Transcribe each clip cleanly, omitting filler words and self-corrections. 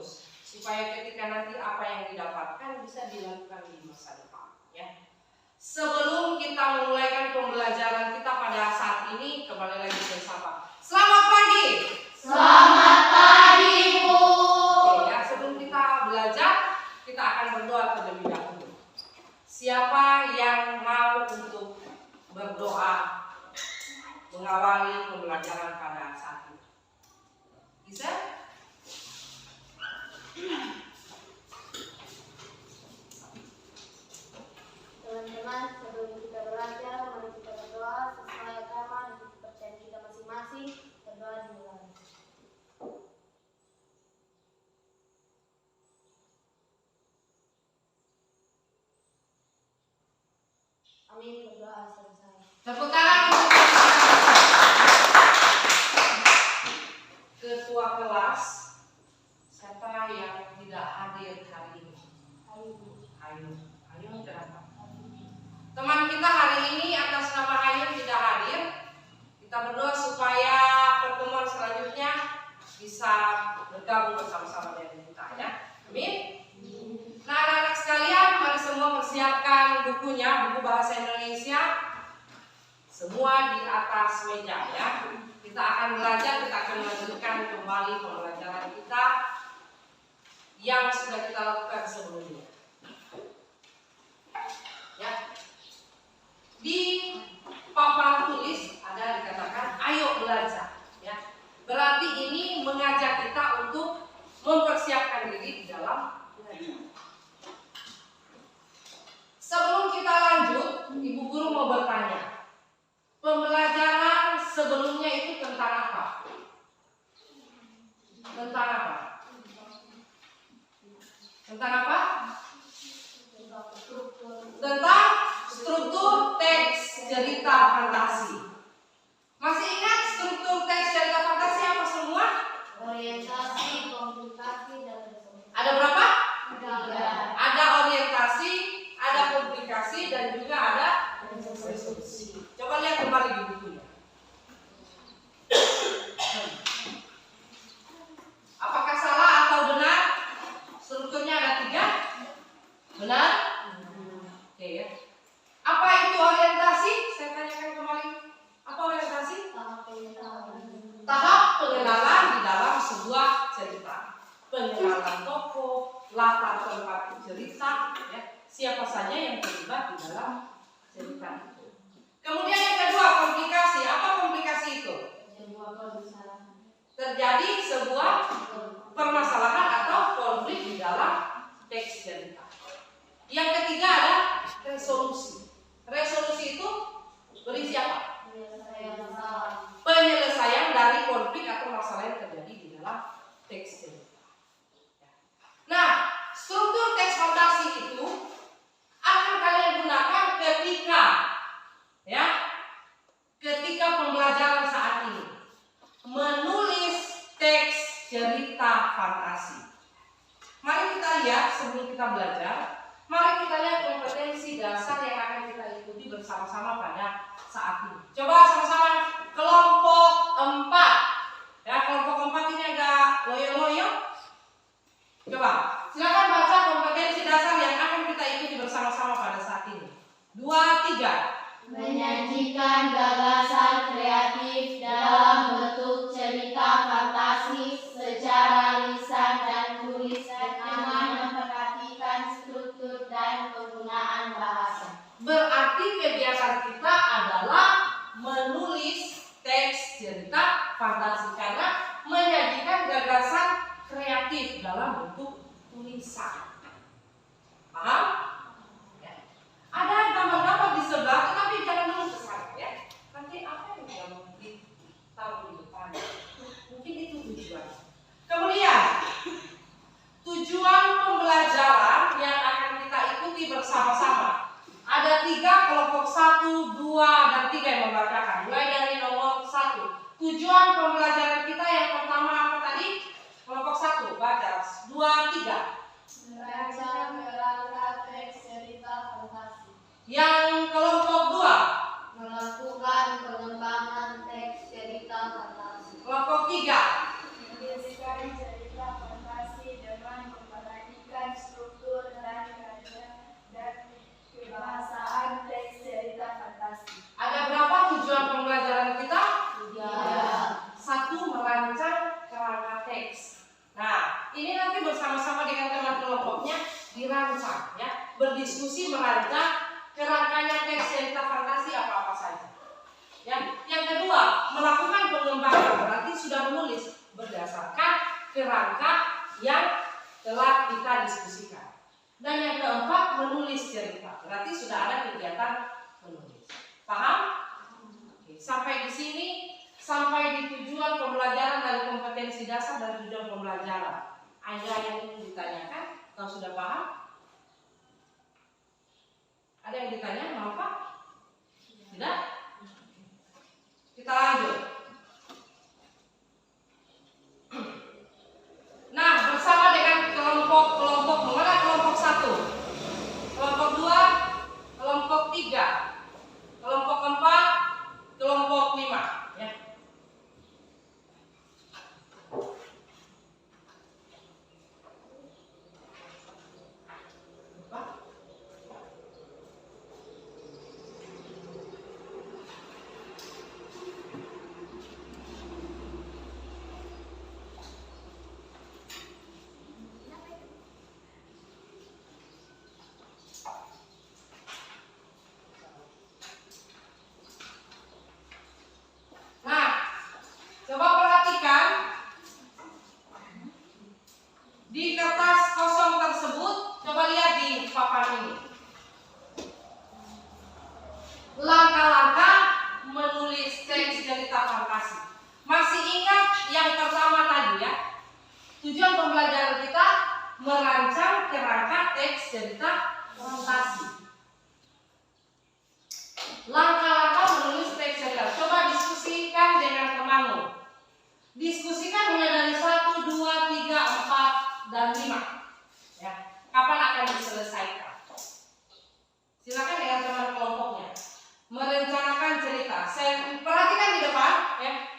terus supaya ketika nanti apa yang didapatkan bisa dilakukan di masa depan, ya. Sebelum kita memulaikan pembelajaran kita pada saat ini, kembali lagi bersama. Selamat pagi. Selamat pagi, Bu. Oke, ya, sebelum kita belajar, kita akan berdoa terlebih dahulu. Siapa yang mau untuk berdoa mengawali pembelajaran pada saat ini? Bisa? Teman-teman, sebelum kita belajar, mari kita berdoa sesuai agama dan kepercayaan kita masing-masing. Berdoa dimulai. Amin. Berdoa selesai. Tepuk tangan untuk ketua kelas. Siapa yang tidak hadir hari ini? Ayu kenapa? Teman kita hari ini atas nama Ayu tidak hadir. Kita berdoa supaya pertemuan selanjutnya bisa bergabung bersama-sama dengan kita, ya. Amin. Nah, anak-anak sekalian, mari semua persiapkan bukunya, buku bahasa Indonesia. Semua di atas meja, ya. Kita akan belajar, kita akan melanjutkan kembali pembelajaran kita yang sudah kita lakukan sebelumnya. Ya. Di papan tulis ada dikatakan ayo belajar, ya. Berarti ini mengajak kita untuk mempersiapkan diri di dalam belajar. Sebelum kita lanjut, Ibu Guru mau bertanya. Pembelajaran sebelumnya itu tentang apa? Tentang apa? Tentang apa? Tentang struktur teks cerita fantasi. Masih ingat struktur teks cerita fantasi apa semua? Orientasi, komplikasi, dan resolusi. Ada berapa? Tiga. Ada orientasi, ada komplikasi, dan juga ada resolusi. Coba lihat kembali di bukunya. Apakah salah atau benar? Strukturnya ada 3. Benar? Oke, ya. Apa itu orientasi? Saya tanyakan kembali. Apa orientasi? Tahap pengenalan di dalam sebuah cerita. Pengenalan tokoh, latar tempat cerita, ya. Siapa saja yang terlibat di dalam cerita itu. Kemudian yang kedua, komplikasi. Apa komplikasi itu? Terjadi sebuah permasalahan atau konflik di dalam teks cerita. Yang ketiga ada resolusi. Resolusi itu berisi apa? Penyelesaian dari konflik atau masalah yang terjadi di dalam teks cerita. Nah, struktur teks fantasi itu akan kalian gunakan ketika pembelajaran saat ini menulis teks cerita fantasi. Mari kita lihat sebelum kita belajar. Mari kita lihat kompetensi dasar yang akan kita ikuti bersama-sama pada saat ini. Coba sama-sama kelompok 4. Ya, kelompok 4 ini agak loyo-loyo. Coba, silakan baca kompetensi dasar yang akan kita ikuti bersama-sama pada saat ini. 2, 3. Menyajikan gagasan kreatif dalam bentuk cerita fantasi secara lisan dan tulisan dengan memperhatikan struktur dan penggunaan bahasa. Berarti kegiatan kita adalah menulis teks cerita fantasi karena menyajikan gagasan kreatif dalam bentuk tulisan. Paham? Ya. Ada gambar-gambar di sebelah, tetapi jangan dulu ke sana, ya. Nanti apa yang kamu tahu di depan? Mungkin itu tujuan. Kemudian tujuan pembelajaran yang akan kita ikuti bersama-sama. Ada 3, kelompok 1, 2, dan 3 yang membacakan. Mulai dari nomor 1. Tujuan pembelajaran kita yang pertama apa tadi? Kelompok 1, baca. 2, 3. Merancang kerangka kan bersama-sama dengan teman kelompoknya dirancang, ya, berdiskusi merancang kerangkanya teks cerita fantasi apa-apa saja. Ya, yang kedua, melakukan pengembangan, berarti sudah menulis berdasarkan kerangka yang telah kita diskusikan. Dan yang keempat, menulis cerita, berarti sudah ada kegiatan menulis. Paham? Oke, sampai di sini, sampai di tujuan pembelajaran dari kompetensi dasar dan tujuan pembelajaran. Ada yang ingin ditanyakan? Kau sudah paham? Ada yang ditanya? Mau Pak? Tidak? Kita lanjut. Nah, bersama dengan kelompok-kelompok, mana kelompok 1, kelompok 2, kelompok 3, kelompok 4, kelompok 5, ya. Coba perhatikan di kertas kosong tersebut, coba lihat di papan ini. Langkah-langkah menulis teks cerita fantasi. Masih ingat yang pertama tadi ya? Tujuan pembelajaran kita merancang kerangka teks cerita fantasi. Langkah-langkah menulis teks cerita. Coba diskusikan dengan temanmu. Diskusikan mulai dari 1, 2, 3, 4, dan 5. Ya, kapan akan diselesaikan? Silakan dengan teman kelompoknya merencanakan cerita. Saya perhatikan di depan, ya.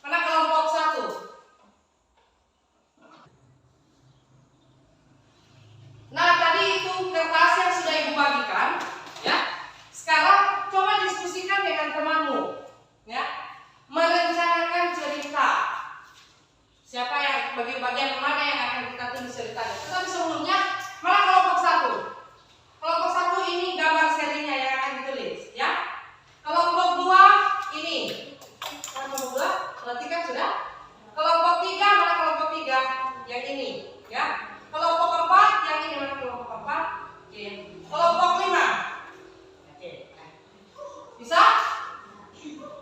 Mana kelompok 1? Nah, tadi itu kertas yang sudah ibu bagikan, ya. Sekarang coba diskusikan dengan temanmu, ya. Merencanakan cerita. Siapa yang bagian mana yang akan kita tulis ceritanya? Tetapi sebelumnya, mana kelompok 1? Kelompok 1 ini gambar serinya yang akan ditulis, ya. Kelompok 2 ini. Kelompok 2, perhatikan sudah. Kelompok 3, mana kelompok 3? Yang ini, ya. Kelompok 4, yang ini mana kelompok 4? Oke. Kelompok 5. Oke. Bisa?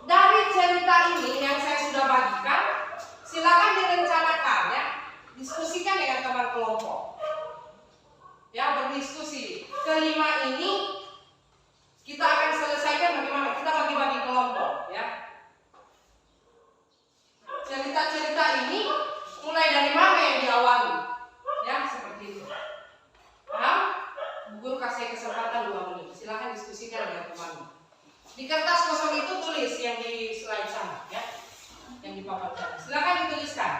Dari cerita ini yang saya sudah bagikan, silakan direncanakan ya, diskusikan dengan teman kelompok. Ya, berdiskusi. Kelima ini kita akan selesaikan bagaimana? Kita bagi-bagi kelompok ya. Cerita-cerita ini mulai dari mana yang diawali? Ya, seperti itu. Paham? Bu Guru kasih kesempatan 2 menit. Silakan diskusikan dengan temanmu. Di kertas kosong itu tulis yang di slide sana ya. Yang di papan sana. Silakan dituliskan.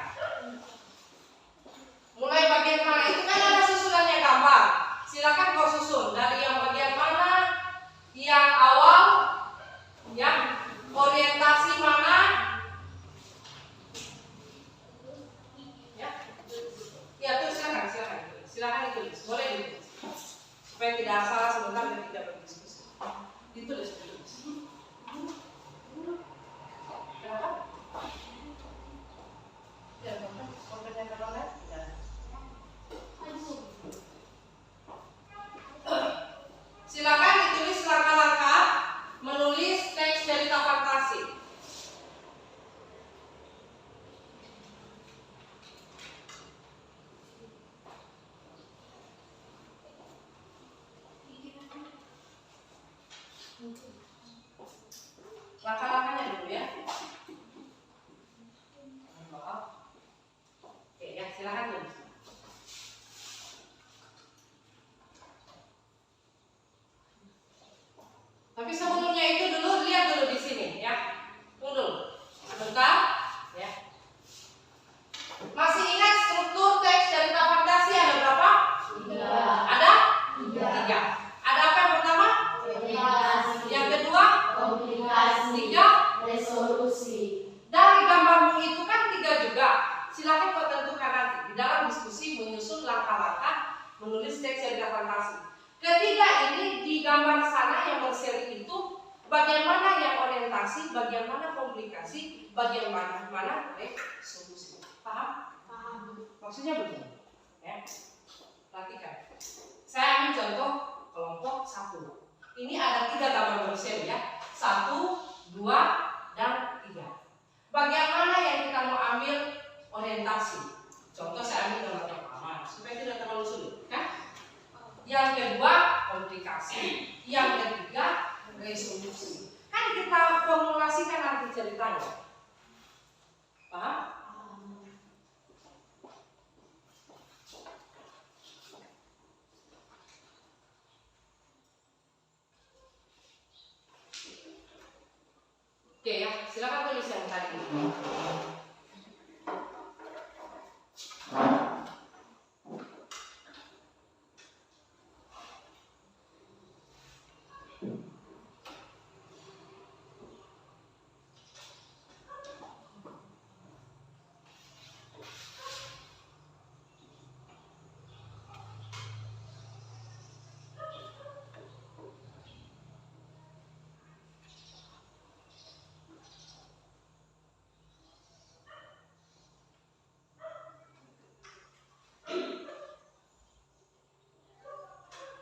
Mulai bagian mana? Itu kan ada susunannya gambar. Silakan kau susun dari yang bagian mana, yang awal, yang orientasi mana, ya. Ya tuh silakan ditulis. Boleh ditulis. Supaya tidak salah sebentar dan tidak berdiskusi. Ditulis. Kenapa? Ya, kompetensi online. Silakan ditulis langkah-langkah menulis teks cerita fantasi. langkah-langkah menulis teks cerita fantasi. Ketiga ini di gambar sana yang berseri itu bagian mana yang orientasi, bagian mana komunikasi, bagian mana resolusi. Paham? Paham. Maksudnya begini, ya. Perhatikan. Saya ambil contoh kelompok 1. Ini ada 3 gambar berseri ya. 1, 2, dan 3. Bagian mana yang kita mau ambil orientasi? Contoh saya ambil gambar yang pertama supaya tidak terlalu sulit, kan? Yang kedua komunikasi, yang ketiga resolusi. Kan kita formulasikan arti ceritanya. Paham? Oke ya, silakan tulis yang tadi.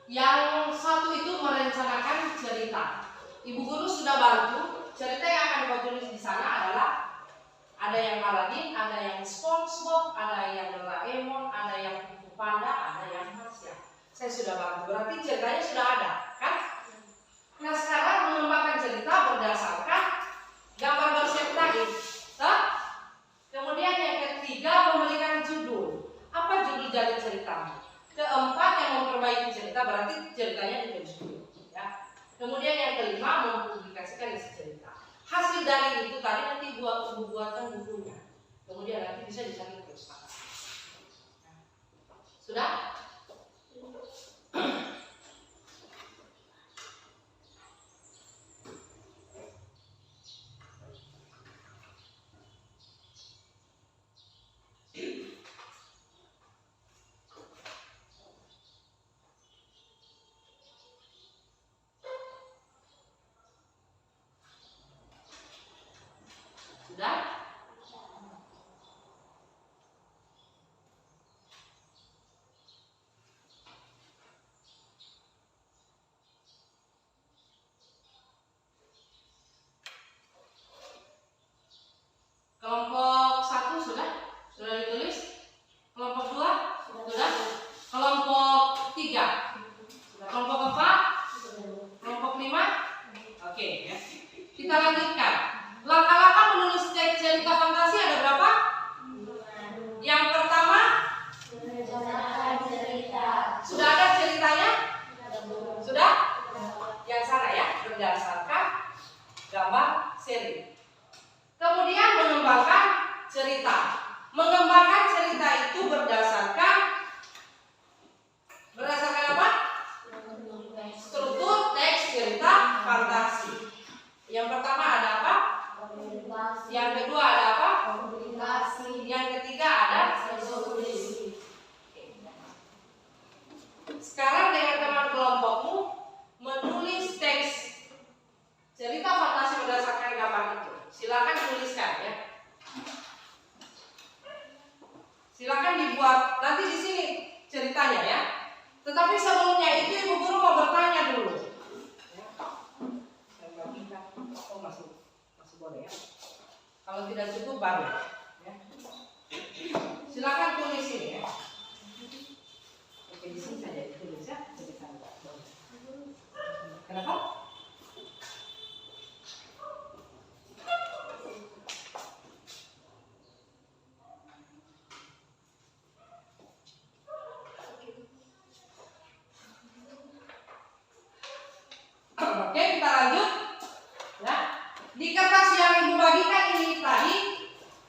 Yang 1 itu merencanakan cerita. Ibu guru sudah bantu. Cerita yang akan kau tulis di sana adalah ada yang Aladin, ada yang SpongeBob, ada yang Doraemon, ada yang Kung Fu Panda, ada yang Marsha. Saya sudah bantu. Berarti ceritanya sudah ada, kan? Nah sekarang mengembangkan cerita berdasarkan gambar berseri tadi. Kemudian yang ketiga memberikan judul. Apa judul dari ceritanya? Keempat yang memperbaiki cerita, berarti ceritanya ditulis dulu, ya. Kemudian yang kelima mempublikasikan isi cerita. Hasil dari itu tadi nanti buatkan bukunya. Kemudian nanti bisa dicari perpustakaan. Sudah? Sudah? Kelompok 1 sudah? Sudah ditulis? Kelompok 2? Sudah? Kelompok 3? Sudah. Kelompok 4? Kelompok 5? Oke, ya. Kita lanjutkan. Langkah-langkah menulis teks cerita fantasi ada berapa? Yang pertama, Merencanakan cerita. sudah ada ceritanya? Sudah? Yang sana ya, berdasarkan gambar seri. Kemudian mengembangkan cerita. Mengembangkan cerita itu berdasarkan apa? Struktur teks cerita fantasi. Yang pertama ada apa? Komunikasi. Yang kedua ada apa? Komunikasi. Yang ketiga ada Resolusi. Sekarang dengan teman kelompokmu menulis teks cerita fantasi berdasarkan gambar itu. Silakan tuliskan ya. Silakan dibuat nanti di sini ceritanya ya. Tetapi sebelumnya itu ibu guru mau bertanya dulu. Ya. Saya bagikan. Oh masih boleh ya. Kalau tidak cukup baru. Ya. Silakan tulis ini ya. Oke di sini saja ditulis ya. Kenapa? Oke, kita lanjut. Ya. Di kertas yang ibu bagikan ini tadi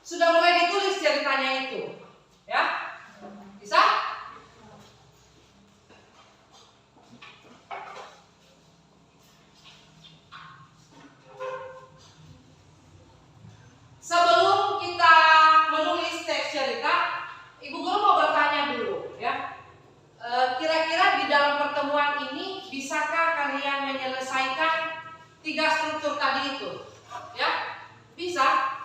sudah mulai ditulis ceritanya itu. Ya. Bisa? Sebelum kita menulis teks cerita, ibu guru mau bertanya dulu, ya. tiga struktur tadi itu, ya bisa.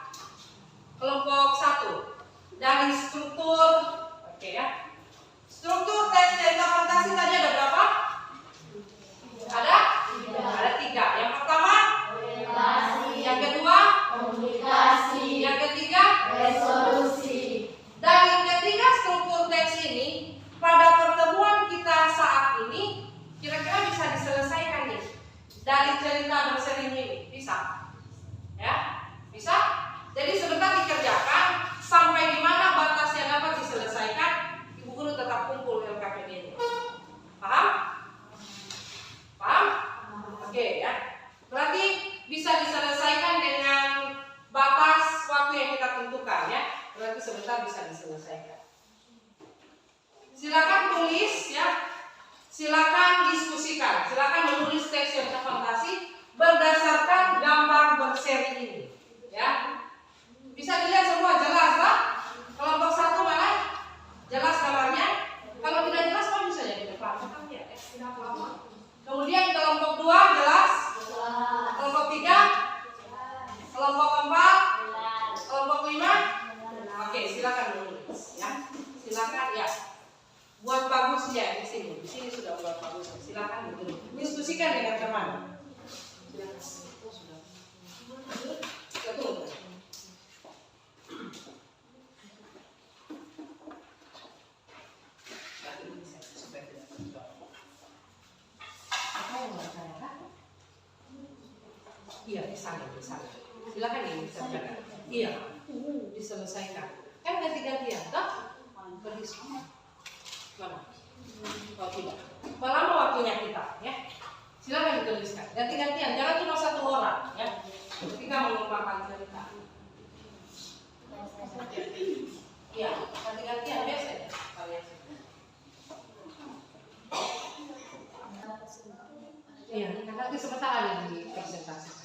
Kelompok 1 dari struktur, oke ya. Struktur teks cerita fantasi tadi ada berapa? Ada? Ada 3. Yang pertama Orientasi. yang kedua Komunikasi. yang ketiga Resolusi. dari ketiga struktur teks ini pada pertemuan kita saat ini kira-kira bisa diselesaikan nih dari cerita berseri ini, bisa ya, bisa. Jadi sebentar dikerjakan sampai di mana batas yang dapat diselesaikan, ibu guru tetap kumpul LKPD ini. Paham? Paham? Oke ya. Berarti bisa diselesaikan dengan batas waktu yang kita tentukan ya. Berarti sebentar bisa diselesaikan. Silakan tulis ya. Silakan diskusikan. Silakan menulis teks cerita fantasi berdasarkan gambar berseri ini ya. Bisa dilihat semua jelas tak? Kelompok 1 mana? Jelas gambarnya? Kalau tidak jelas kamu bisa jadi depan kan ya, tidak lama. Kemudian kelompok 2 jelas? Kelompok 3? Kelompok 4? Kelompok 5? Oke, silakan menulis ya. Silakan ya. Buat bagus ya di sini. Di sini sudah buat bagus. Silakan menulis. Diskusikan dengan teman. Silakan. Oh, sudah. Betul. Iya, disalin. Silakan ini diselesaikan. Iya, diselesaikan. Kan ganti-gantian, tak? Berdiskusi. Mana? Oh tidak. Lama waktunya kita, ya. Silakan dituliskan. Ganti-gantian, jangan cuma satu orang, ya. Ketika mengembangkan cerita. Iya, ganti-gantian biasa ya. Iya, nanti sebentar ada di presentasi.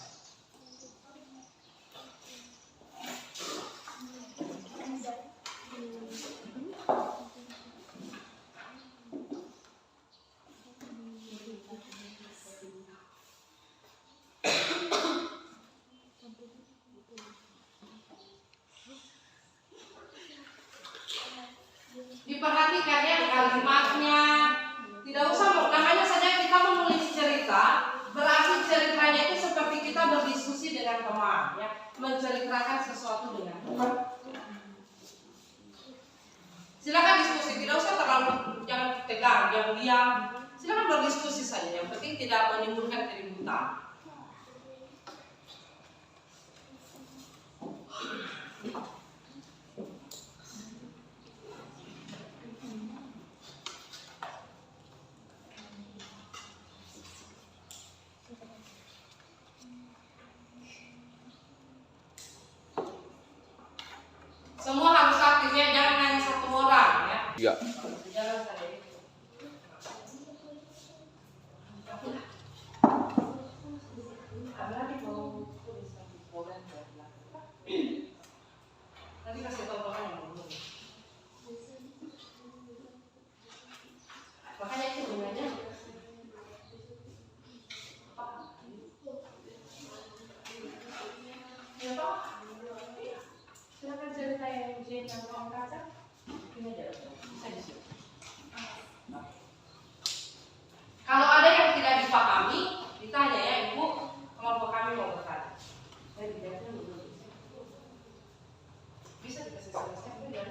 Diperhatikan ya kalimatnya, tidak usah namanya saja kita menulis cerita, berarti ceritanya itu seperti kita berdiskusi dengan teman, ya, menceritakan sesuatu dengan teman. Silakan diskusi, tidak usah terlalu jangan tegang, diam-diam. Silakan berdiskusi saja, yang penting tidak menimbulkan keributan. Semua harus aktif ya, jangan hanya satu orang ya. Iya. Jangan saja. Nanti kasih tahu bapaknya dulu. Makanya itu gunanya. Ya Pak. Silakan cerita yang ujian yang kamu baca. Ini ada, bisa di sini. Kalau ada yang tidak dipahami, ditanya ya Ibu, kelompok kami mau bertanya. Saya tidak dulu. Bisa dikasih selesai ya?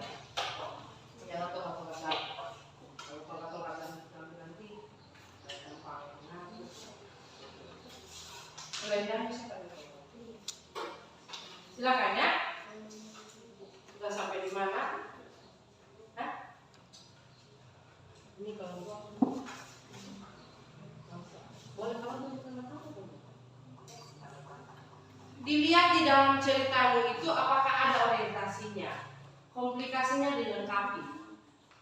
Jangan tolak-tolakan. Kalau tolak-tolakan nanti gampang. Selendang bisa pakai. Silakan ya. Sudah sampai di mana? Hah? Ini kelompok. Boleh kamu dilihat di dalam ceritamu itu apakah ada orientasinya, komplikasinya dilengkapi,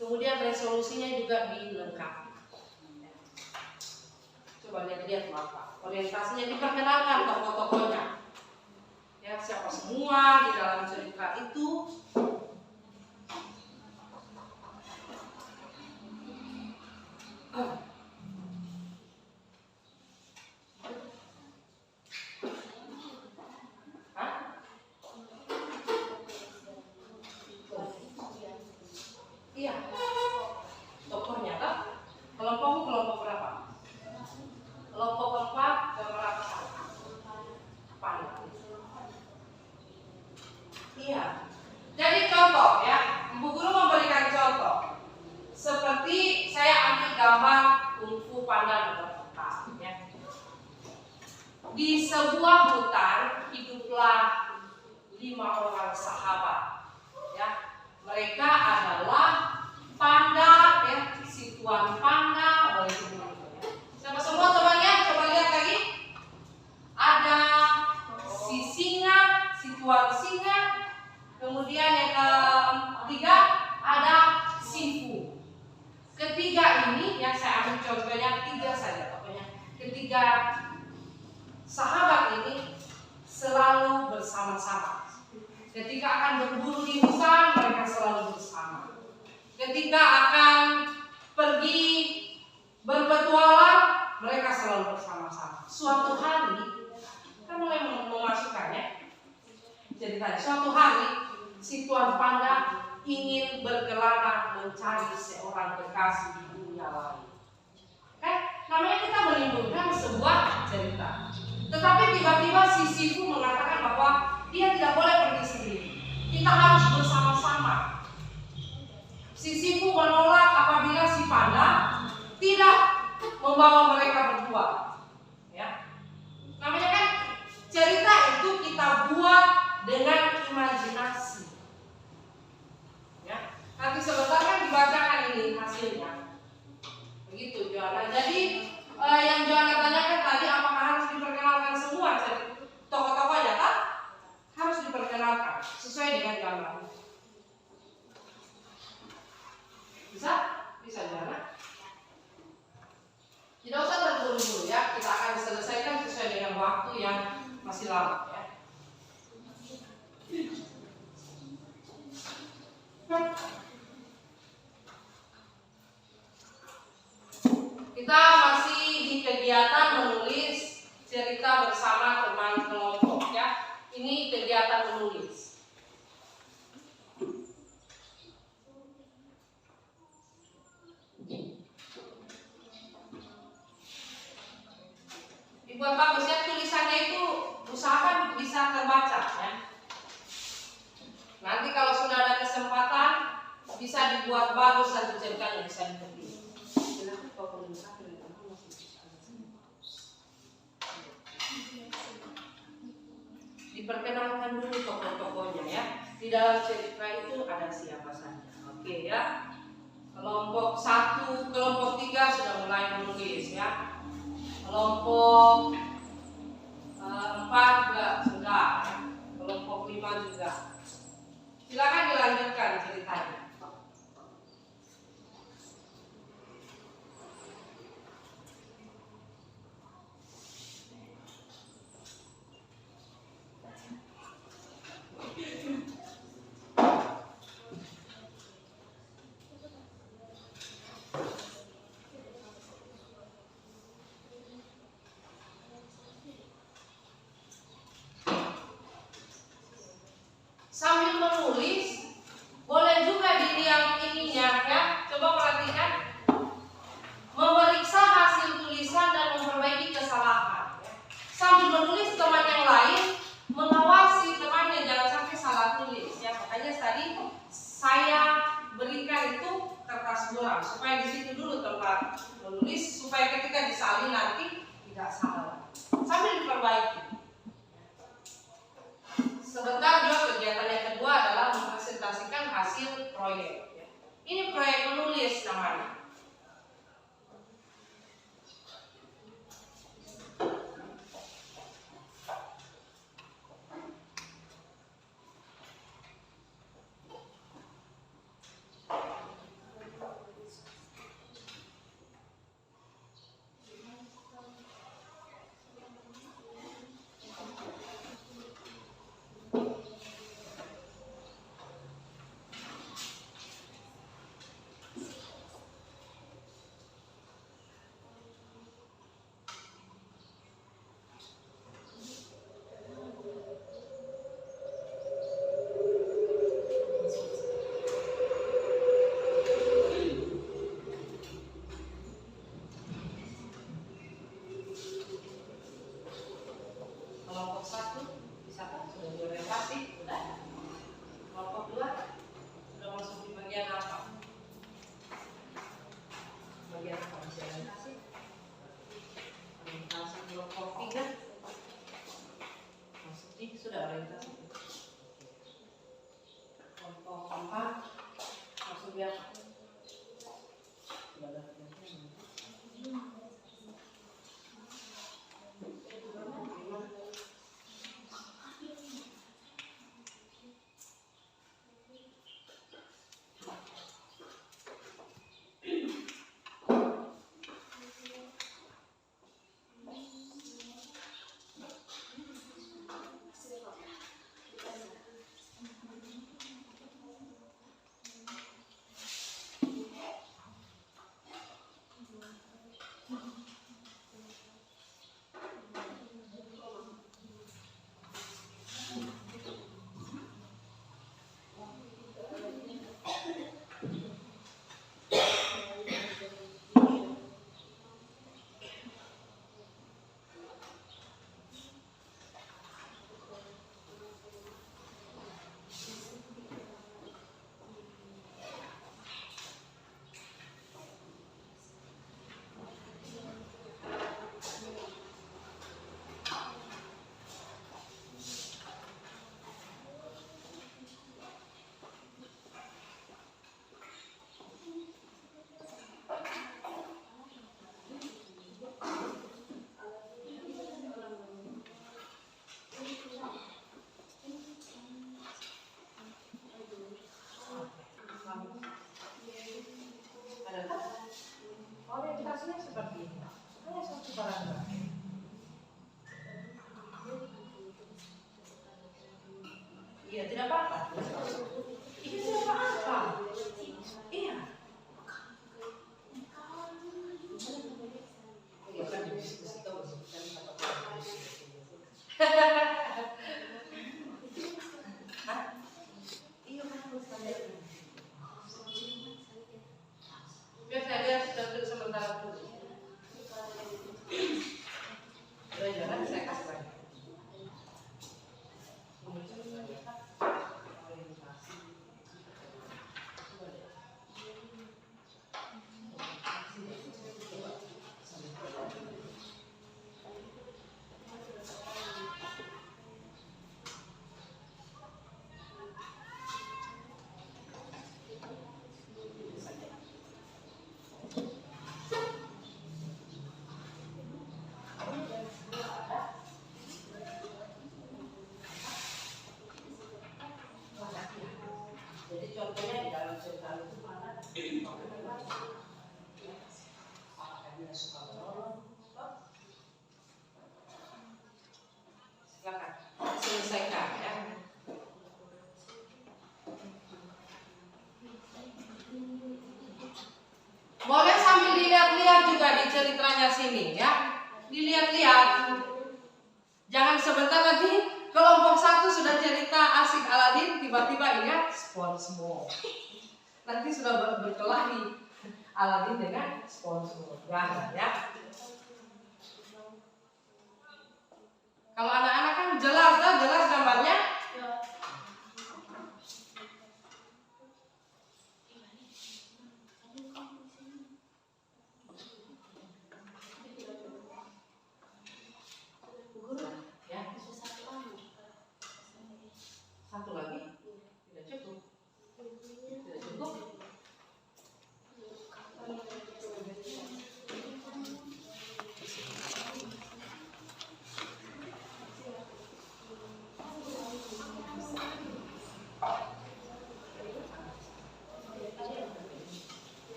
kemudian resolusinya juga dilengkapi. Coba lihat apa orientasinya, diperkenalkan tokoh-tokohnya ya, siapa semua di dalam cerita itu. Di sebuah hutan hiduplah 5 orang sahabat. Ya, mereka adalah panda, ya, si tuan panda, oleh sebut. Siapa semua temannya? Coba lihat lagi. Ada si singa, si tuan singa. Kemudian yang ketiga ada Sifu. Ketiga ini yang saya ambil contohnya 3 saja pokoknya. Ketiga sahabat ini selalu bersama-sama. Ketika akan berburu di hutan, mereka selalu bersama. Ketika akan pergi berpetualang, mereka selalu bersama-sama. Suatu hari, kita mulai memasukkannya. Jadi tadi, suatu hari si tuan panda ingin berkelana mencari seorang kekasih di dunia lain. Namanya kita menimbulkan sebuah cerita. Tetapi tiba-tiba si Sifu mengatakan bahwa dia tidak boleh pergi sendiri. Kita harus bersama-sama. Si Sifu menolak apabila si panda tidak membawa mereka berdua. Ya. Namanya kan cerita itu kita buat dengan imajinasi. Ya. Nanti sebentar kan dibacakan ini hasilnya. Begitu Joanna. Jadi yang Joanna tanyakan tadi, apakah harus diperkenalkan semua tokoh-tokohnya kan? Harus diperkenalkan sesuai dengan gambar. Bisa? Bisa Joanna? Tidak usah terburu-buru ya. Kita akan selesaikan sesuai dengan waktu yang masih lama ya. Kita masih di kegiatan menulis cerita bersama teman kelompok ya. Ini kegiatan menulis. Dibuat bagus ya, tulisannya itu usahakan bisa terbaca ya. Nanti kalau sudah ada kesempatan bisa dibuat bagus dan diceritakan bisa diterima. Diperkenalkan dulu tokoh-tokohnya ya. Di dalam cerita itu ada siapa saja. Oke ya. Kelompok 1, kelompok 3 sudah mulai menulis ya. Kelompok 4 juga sudah. Kelompok 5 juga. Silakan dilanjutkan ceritanya. Sambil menulis, boleh juga dilihat ininya ya. Coba perhatikan, memeriksa hasil tulisan dan memperbaiki kesalahan. Ya. Sambil menulis, teman yang lain mengawasi temannya jangan sampai salah tulis. Ya, makanya tadi saya berikan itu kertas buram supaya di situ dulu tempat menulis supaya ketika disalin nanti tidak salah. Sambil diperbaiki. Sebentar juga kegiatan yang kedua adalah mempresentasikan hasil proyek. Ini proyek menulis namanya. Sudah orientasi. Kelompok 4 masuk ya. Sudah ada. Orientasinya seperti ini. Hanya satu paragraf. Iya, tidak apa-apa. Ini tidak apa-apa. Iya. Iya kan diskusi tahu kan apa-apa. Iya kan standar. Biasa dia untuk sementara dulu. Jangan saya kasih lagi. Jadi contohnya di dalam cerita itu mana? Apakah dia suka menolong? Silakan selesaikan ya. Boleh sambil dilihat-lihat juga di ceritanya sini ya. Dilihat-lihat. Jangan sebentar nanti kelompok 1 sudah cerita asik Aladin, tiba-tiba ingat SpongeBob. Nanti sudah berkelahi Aladin dengan SpongeBob. Jangan ya. Kalau anak-anak kan jelas gambarnya. Satu lagi tidak cukup.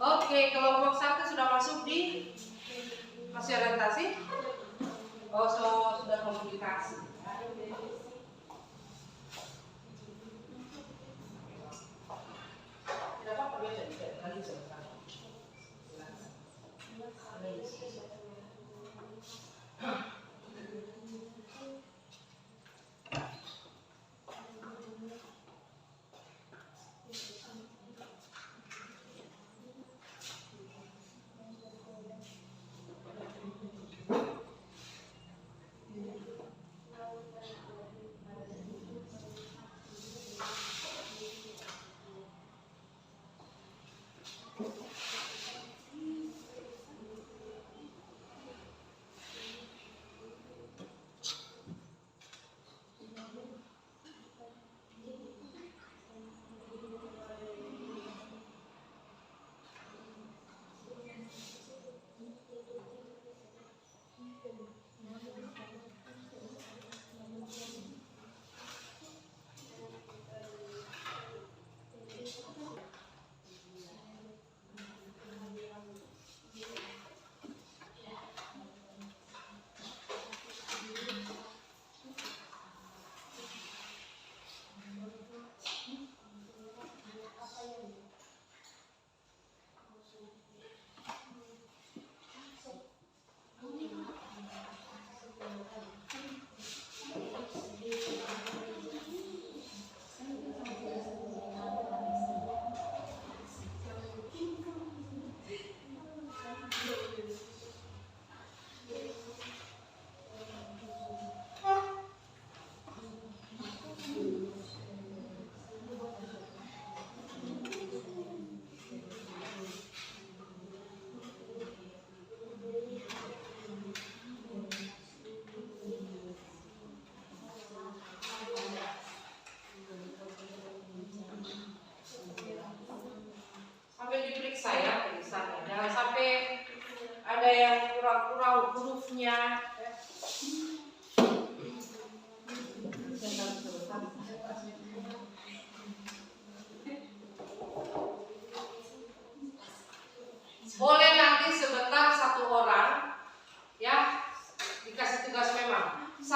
Oke, kelompok 1 sudah masuk di masih orientasi. Oh, sudah komunikasi. Tidak apa-apa, biasa nanti sebentar.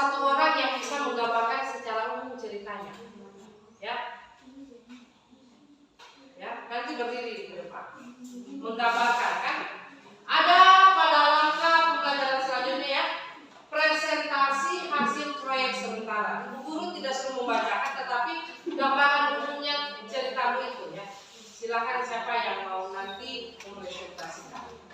satu orang yang bisa menggambarkan secara umum ceritanya. Ya, ya, nanti berdiri di depan, menggambarkan kan. Ada pada langkah pembelajaran selanjutnya ya, presentasi hasil proyek sementara. Ibu guru tidak suruh membacakan, tetapi gambaran umumnya ceritamu itu ya. Silakan siapa yang mau nanti mempresentasikan.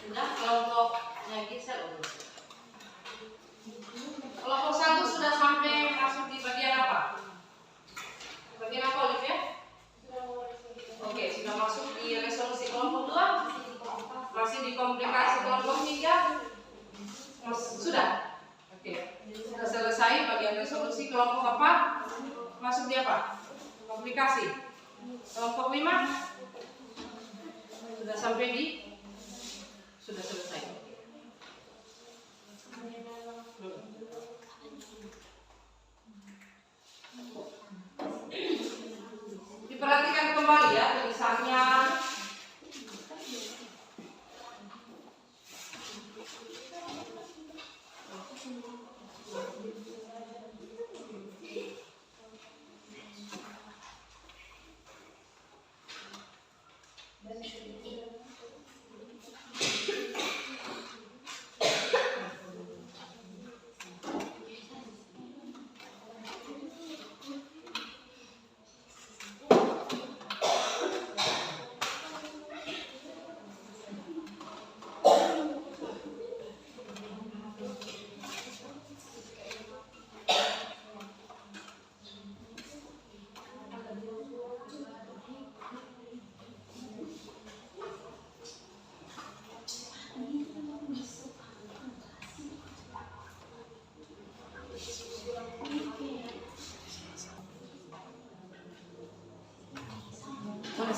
Sudah kelompoknya Gisel urus. Kelompok 1 sudah sampai masuk di bagian apa? Bagian apa Olivia? Oke, sudah masuk di resolusi. Kelompok 2 masih di komplikasi. Kelompok 3 sudah. Oke, sudah selesai bagian resolusi. Kelompok 4 masuk di apa? Komplikasi. Kelompok 5 sudah sampai di, sudah selesai. Diperhatikan kembali ya tulisannya.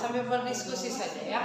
Sambil berdiskusi saja ya.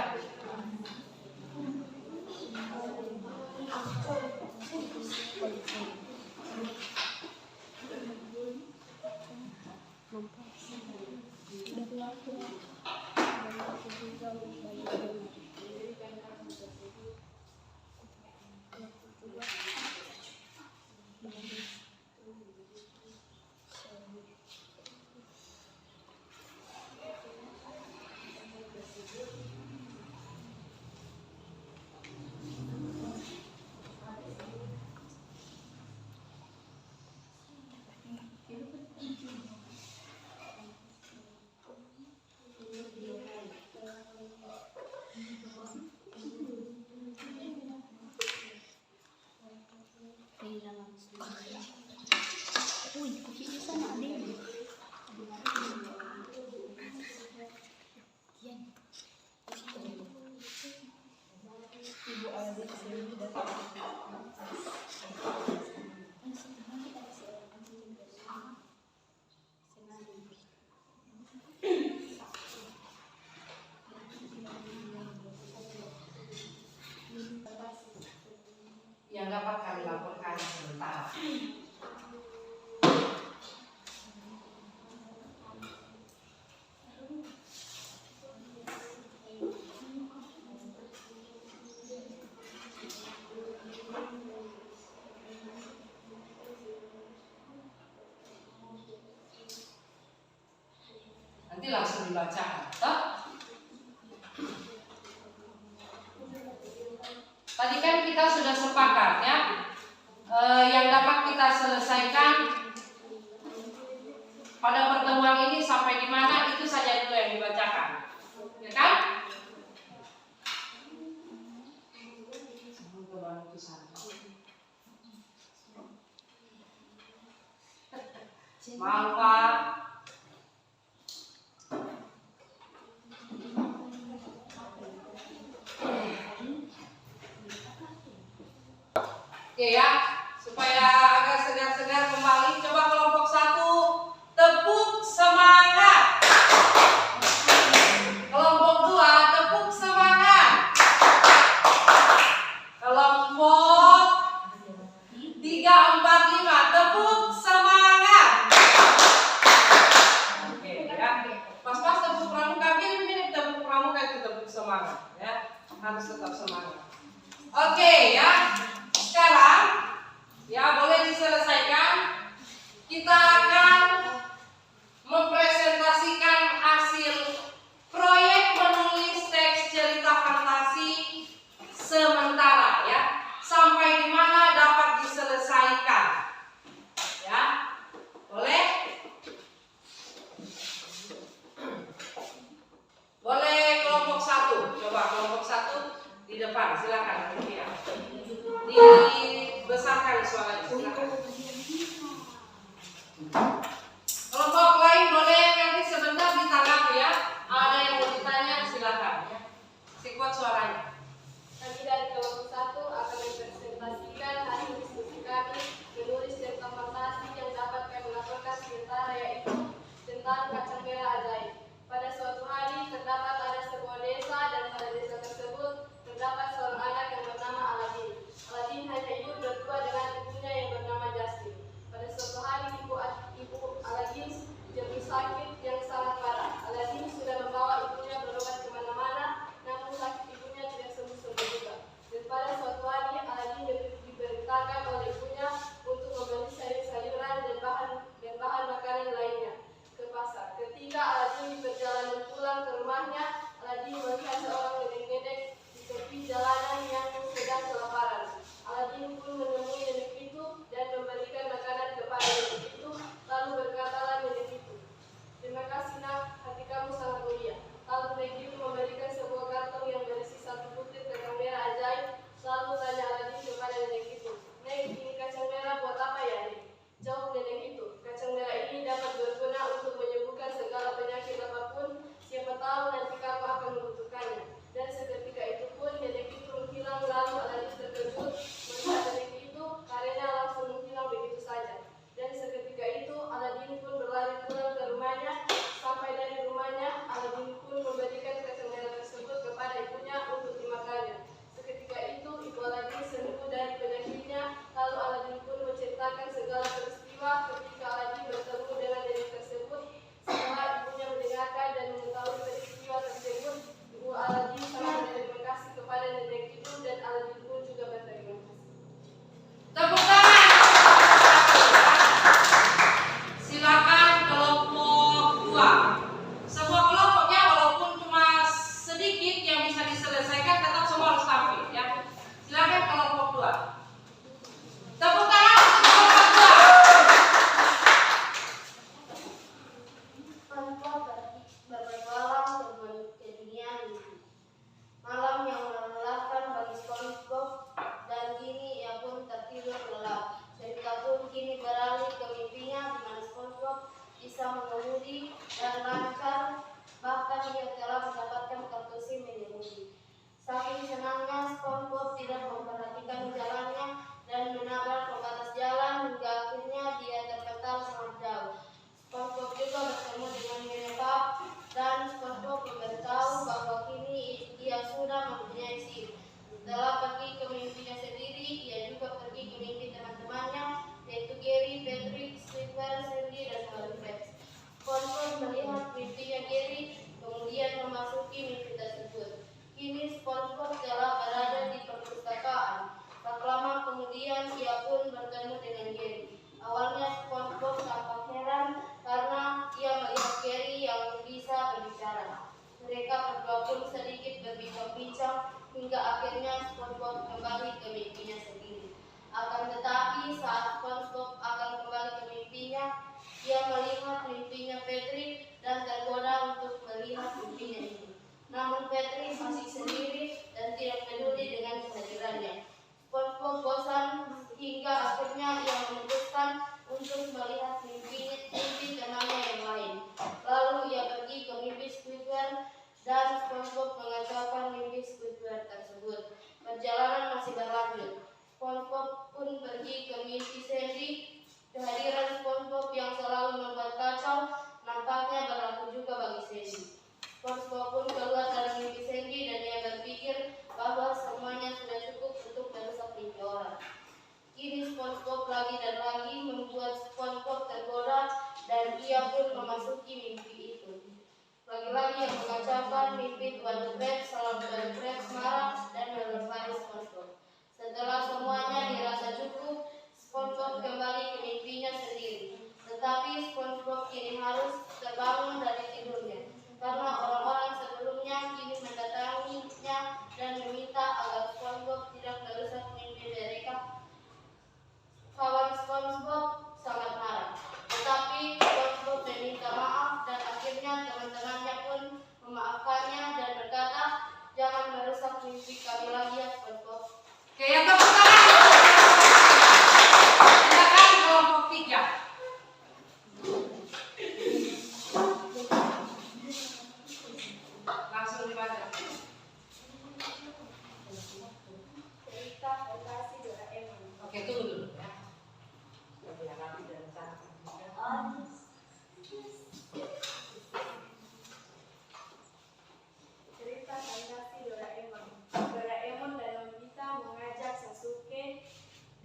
Nanti langsung dibacakan. Toh? Tadi kan kita sudah sepakat ya, yang dapat kita selesaikan pada pertemuan ini sampai di mana itu saja dulu yang dibacakan, ya kan? Maaf Pak. Oke ya, supaya agak segar-segar kembali, coba kelompok 1 tepuk semangat. Kelompok 2 tepuk semangat. Kelompok 3, 4, 5 tepuk semangat. Oke ya, pas-pas tepuk pramuka, mirip-mirip tepuk pramuka itu tepuk semangat ya, harus tetap semangat. Oke ya. Sekarang ya boleh diselesaikan. Kita akan mempresentasikan hasil proyek menulis teks cerita fantasi sementara ya. Sampai di mana dapat diselesaikan. Ya. Boleh? Boleh kelompok 1. Coba kelompok 1 di depan, silakan. Ya. Dibesarkan suaranya, silakan. Kelompok lain boleh nanti sebentar ditanggapi ya. Ada yang mau ditanya silakan ya. Sekuat suaranya. Kami dari kelompok 1 akan mempresentasikan hasil diskusi kami menulis cerita fantasi yang dapat kami laporkan sementara, yaitu tentang kacang merah ajaib. Pada suatu hari terdapat ada sebuah desa, dan pada desa tersebut terdapat seorang anak yang bernama Aladin. Aladin hanya hidup berdua dengan ibunya yang bernama Jasmine. Pada suatu hari ibu Aladin jatuh sakit yang sangat parah. Aladin sudah membawa ibunya berobat kemana-mana, namun sakit ibunya tidak sembuh-sembuh juga. Dan pada suatu hari Aladin diperintahkan oleh ibunya untuk membeli sayur-sayuran dan bahan makanan lainnya ke pasar. Ketika Aladin di perjalanan pulang ke rumahnya, Aladin melihat seorang nenek-nenek di tepi jalanan yang sedang kelaparan. Aladin pun menemui nenek itu dan memberikan makanan kepada nenek itu, lalu berkatalah nenek itu, "Terima kasih nak, hati kamu sangat mulia." Lalu nenek itu memberikan sebuah kantong yang berisi 1 butir kacang merah ajaib. Lalu tanya Aladin kepada nenek itu, "Nek, ini kacang merah buat apa ya, Nek?" Jawab nenek itu, "Kacang merah ini dapat berguna untuk menyembuhkan segala penyakit apapun. Siapa tahu nanti kamu akan membutuhkannya." Dan seketika itu pun nenek itu menghilang. Lalu Aladin terkejut melihat nenek itu karena langsung menghilang begitu saja. Dan seketika itu Aladin pun berlari pulang ke rumahnya. Sampai dari rumahnya, Aladin pun memberikan kacang merah tersebut kepada ibunya untuk dimakannya. Seketika itu ibu Aladin sembuh dari penyakitnya. Lalu Aladin pun menceritakan segala peristiwa ketika Aladin bertemu dengan nenek tersebut. Setelah ibunya mendengarkan dan mengetahui peristiwa tersebut, ibu Aladin sangat berterima kasih kepada nenek itu, dan Aladin pun juga berterima kasih. Tepuk tangan. Silakan kelompok 2. Semua kelompoknya walaupun cuma sedikit yang bisa diselesaikan, tetap semua harus tampil ya. Silakan kelompok 2. Tepuk tangan untuk kelompok 2. Tanpa berpetualang ke dunia mimpi. Malam yang melelahkan bagi SpongeBob, dan kini ia pun tertidur lelap. Cerita pun kini beralih ke mimpinya, di mana SpongeBob bisa mengemudi dan lancar, bahkan ia telah mendapatkan kartu SIM mengemudi. Saking senangnya, SpongeBob tidak memperhatikan jalannya dan menabrak pembatas jalan hingga akhirnya dia terpental sangat jauh. SpongeBob juga bertemu dengan Nyonya Puff, dan SpongeBob memberitahu bahwa kini ia sudah mempunyai SIM. Setelah pergi ke mimpinya sendiri, ia juga pergi ke mimpi teman-temannya, yaitu Gary, Patrick, Squidward, Sandy, dan Marvel. SpongeBob melihat mimpinya Gary, kemudian memasuki mimpi tersebut. Kini SpongeBob telah Cerita fantasi Doraemon. Doraemon dan Nobita mengajak Sasuke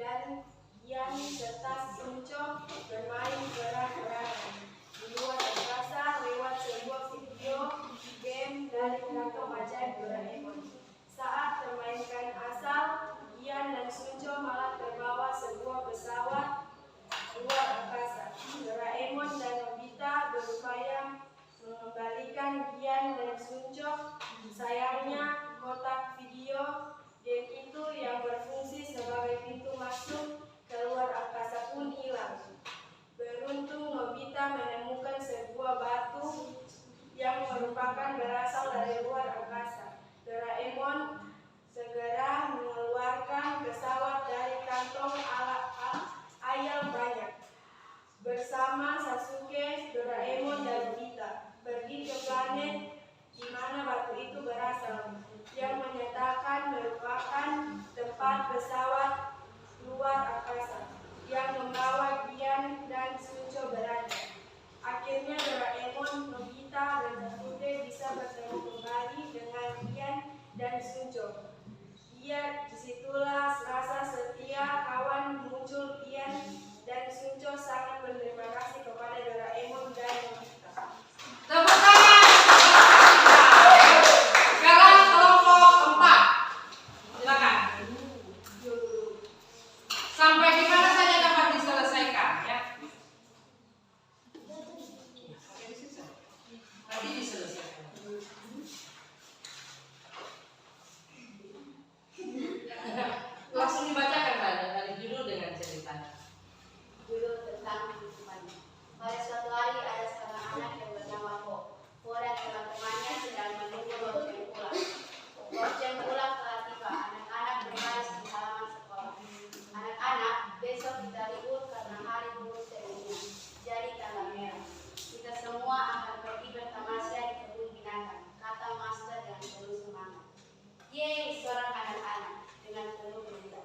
dan Gian serta Sunco bermain perang-perangan di luar angkasa lewat sebuah video game dari kantong ajaib Doraemon. Saat permainkan asal, Gian dan Sunco malah terbawa sebuah pesawat luar angkasa. Doraemon dan Nobita berupaya mengembalikan Gian dan Sunco. Sayangnya, kotak video game itu yang berfungsi sebagai pintu masuk ke luar angkasa pun hilang. Beruntung Nobita menemukan sebuah batu yang merupakan berasal dari luar angkasa. Doraemon segera mengeluarkan pesawat dari kantong ayam banyak. Bersama Sasuke, Doraemon, dan Nobita pergi ke planet di mana batu itu berasal, yang menyatakan merupakan tempat pesawat luar angkasa yang membawa Gian dan Sunco berada. Akhirnya Doraemon, Nobita, dan Sasuke bisa bertemu kembali dengan Gian dan Sunco. Disitulah rasa setia kawan muncul. Gian dan Sunco sangat berterima kasih kepada Doraemon dan Nobita. Tepuk tangan. Sekarang kelompok 4. Silakan. Sampai di mana saja dapat diselesaikan ya? Tadi diselesaikan. Langsung dibacakan saja dari judul dengan ceritanya. Judul tentang kehidupan. Pada suatu hari ada seorang anak yang bernama Po. Po dan teman-temannya sedang menunggu lonceng pulang. Lonceng pulang telah tiba. Anak-anak berbaris di halaman sekolah. Anak-anak, besok kita libur karena hari buruh sedunia. Jadi tanggal merah. Kita semua akan pergi bertamasya di kebun binatang, kata master dengan penuh semangat. Yeay, seorang anak-anak dengan penuh gembira.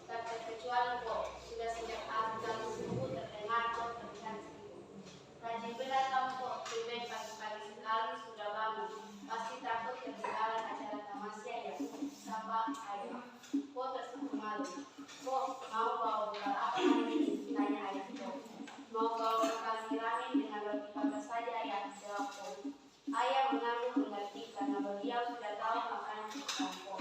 Tak terkecuali Po, sudah sejak azan subuh terdengar Po terlihat sibuk. Rajin benar kamu Po, tumben pagi-pagi sekali sudah bangun. Pasti takut ketinggalan acara tamasya ya. Sapa ayah. Po tersebut malu. Po, mau bawa bekal apa hari ini? Tanya ayah Po. Mau bawa bekal siramin dengan roti bakar saja ya, jawab Po. Ayah mengangguk mengerti karena beliau sudah tahu makanan kesukaan Po.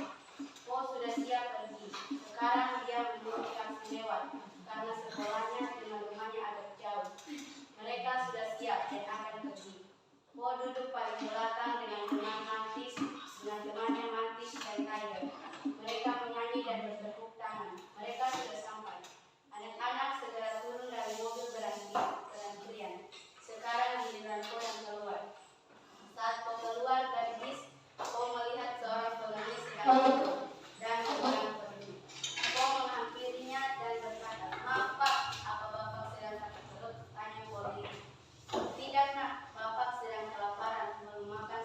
Po sudah siap pergi. Sekarang dia menunggu taksi lewat karena sekolahnya dengan rumahnya agak jauh. Mereka sudah siap dan akan pergi. Po duduk paling belakang dengan temannya Mantis dan Tiger. Mereka menyanyi dan bertepuk tangan. Mereka sudah sampai. Anak-anak segera turun dari mobil berantrian. Sekarang giliran Po yang keluar. Saat Po keluar dari bis, Po melihat seorang pengemis sedang duduk dan sedang pergi. Po menghampirinya dan berkata, "Maaf Pak, apa Bapak sedang sakit perut?" Tanya Po. "Tidak nak, Bapak sedang kelaparan, belum makan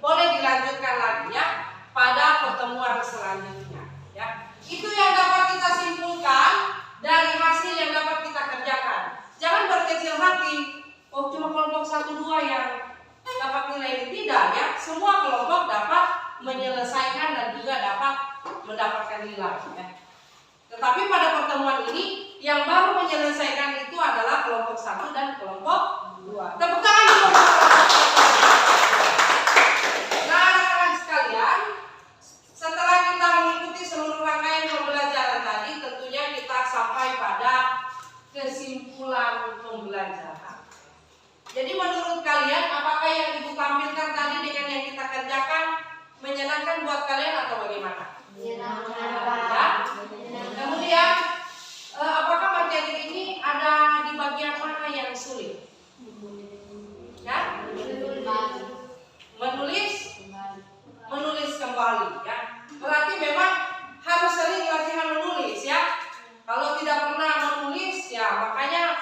boleh dilanjutkan lagi ya pada pertemuan selanjutnya ya. Itu yang dapat kita simpulkan dari hasil yang dapat kita kerjakan. Jangan berkecil hati, oh cuma kelompok 1, 2 yang dapat nilai ini. Tidak ya, semua kelompok dapat menyelesaikan dan juga dapat mendapatkan nilai ya. Tetapi pada pertemuan ini yang baru menyelesaikan itu adalah kelompok 1 dan kelompok 2. Tepuk tangan dulu. Nah, anak-anak sekalian, setelah kita mengikuti seluruh rangkaian pembelajaran tadi, tentunya kita sampai pada kesimpulan pembelajaran. Jadi menurut kalian, apakah yang Ibu tampilkan tadi dengan yang kita kerjakan menyenangkan buat kalian atau bagaimana? Ya. Kemudian, apakah materi ini ada di bagian mana yang sulit? Ya? Menulis kembali ya. Berarti memang harus sering latihan menulis ya. Kalau tidak pernah menulis ya, makanya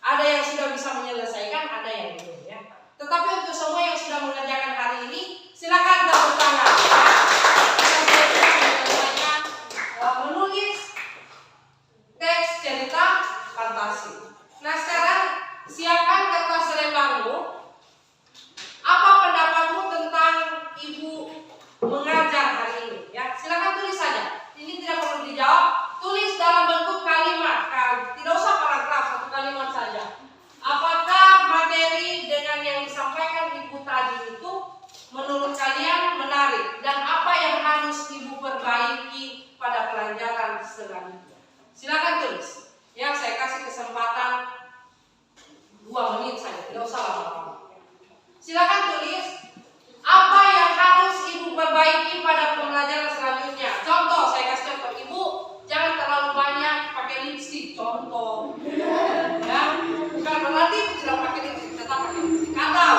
ada yang sudah bisa menyelesaikan, ada yang belum ya. Tetapi untuk semua yang sudah mengerjakan hari ini, silakan tepuk tangan ya. Kita sudah menyelesaikan menulis teks cerita fantasi. Nah, sekarang siapkan kertas selembarmu. Apa pendapatmu tentang Ibu mengajar hari ini? Ya, silakan tulis saja. Ini tidak perlu dijawab. Tulis dalam bentuk kalimat. Tidak usah paragraf, satu kalimat saja. Apakah materi dengan yang disampaikan Ibu tadi itu menurut kalian menarik? Dan apa yang harus Ibu perbaiki pada pelajaran selanjutnya? Silakan tulis. Ya, saya kasih kesempatan 2 menit saja. Tidak usah lama-lama. Silakan tulis apa yang harus Ibu perbaiki pada pembelajaran selanjutnya. Contoh, saya kasih contoh. Ibu jangan terlalu banyak pakai lipstik. Contoh, ya, bukan berarti Ibu tidak pakai lipstik, tetap pakai lipstik. Atau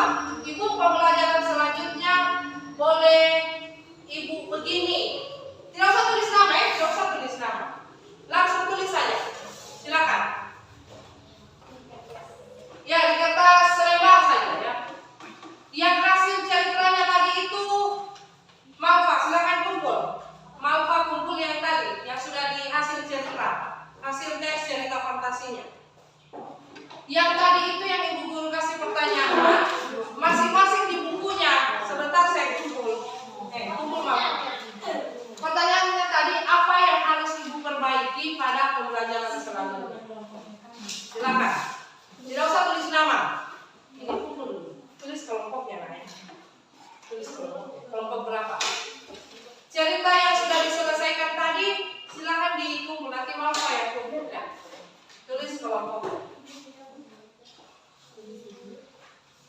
Ibu pembelajaran selanjutnya boleh Ibu begini. Tidak usah tulis nama ya, tidak usah tulis nama. Langsung tulis saja. Silakan. Ya, di kertas selembar saja ya. Yang hasil ceritanya tadi itu Malva, silakan kumpul. Malva kumpul yang tadi, yang sudah di hasil cerita, hasil tes cerita fantasinya. Yang tadi itu yang Ibu Guru kasih pertanyaan, masing-masing di bukunya. Sebentar saya kumpul. Kumpul Malva. Pertanyaannya tadi, apa yang harus Ibu perbaiki pada pembelajaran selanjutnya? Silakan. Tidak usah tulis nama. Ini kumpul dulu. Tulis kelompoknya ya. Tulis kelompok berapa? Cerita yang sudah diselesaikan tadi silakan dikumpul, nanti mau saya kumpul ya. Tulis kelompok.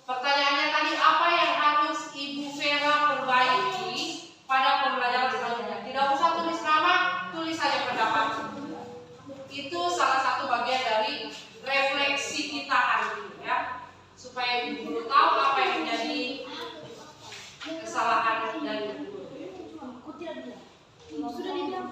Pertanyaannya tadi, apa yang harus Ibu Vera perbaiki pada pembelajaran selanjutnya? Tidak usah tulis nama, tulis saja pendapat. Itu salah satu bagian dari refleksi kita hari ini ya. Supaya Ibu Guru tahu apa yang menjadi kesalahan dari Ibu Guru. Sudah dibilang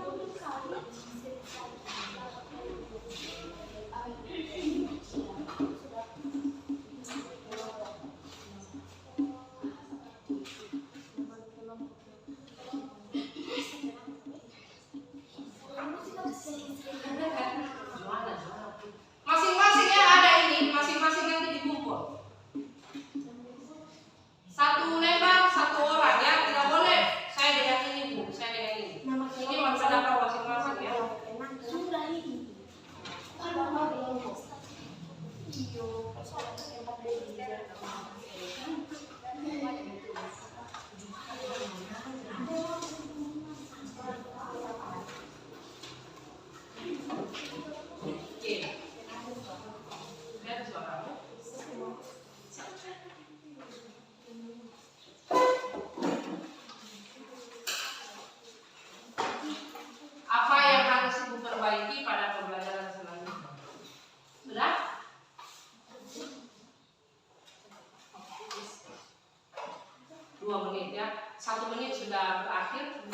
masing-masing yang ada ini, masing-masing nanti dikumpul. 1 lembar 1 orang ya, tidak boleh saya dengan ini Bu, saya dengan ini. Ini pendapat masing-masing ya. sudah ini. Oke. Lihat suaramu. Apa yang harus Ibu perbaiki pada pembelajaran selanjutnya? Sudah? Dua menit ya. 1 menit sudah berakhir.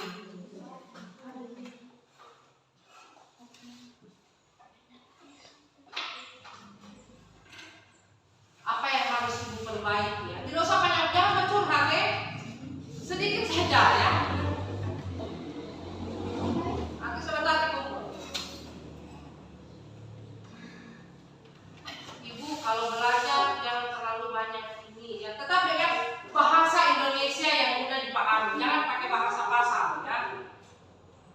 Apa yang harus Ibu perbaiki ya? Tidak usah banyak, jangan bercurhat ya. banyak ini ya. Tetap dengan bahasa Indonesia yang mudah dipahami. Jangan pakai bahasa pasar ya.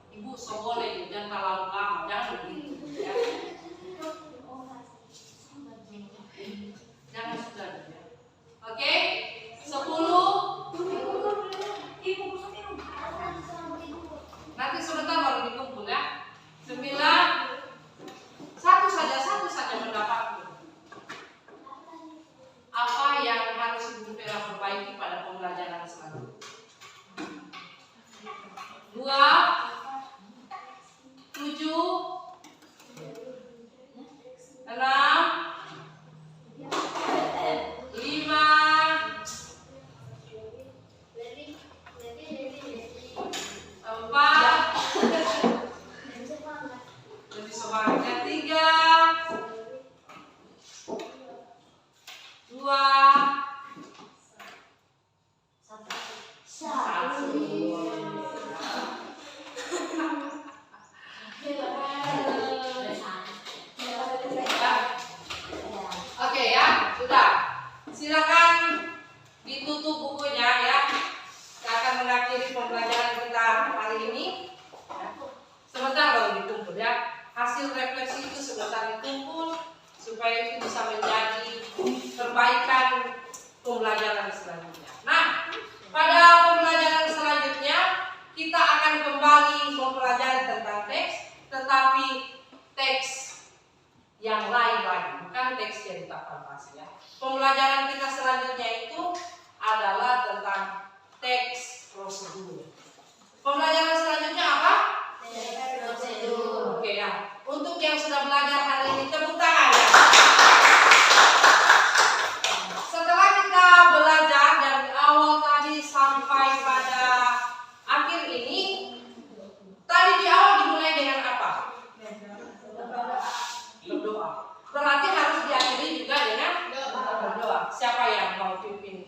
Ibu so boleh jangan terlalu lama, jangan begitu ya. Jangan sudah ya. Oke, 10. Nanti sebentar baru dikumpul ya. 9. Satu saja mendapatkan. Apa yang harus Ibu Vera perbaiki pada pembelajaran selanjutnya? 2, 7, 6, 5, 4, lebih semangatnya 3, 2, 1. Oke ya, sudah. Silakan ditutup bukunya ya. Kita akan mengakhiri pembelajaran kita hari ini. Sebentar baru dikumpul ya. Hasil refleksi itu sebentar dikumpul supaya itu bisa menjadi perbaikan pembelajaran selanjutnya. Nah, pada pembelajaran selanjutnya kita akan kembali mempelajari tentang teks, tetapi teks yang lain lagi, bukan teks cerita fantasi ya. Pembelajaran kita selanjutnya itu adalah tentang teks prosedur. Pembelajaran selanjutnya apa? Teks prosedur. Oke ya. Untuk yang sudah belajar hari ini tepuk tangan ya. Setelah kita belajar dari awal tadi sampai pada akhir ini, tadi di awal dimulai dengan apa? Berdoa. Berarti harus diakhiri juga dengan berdoa. Siapa yang mau pimpin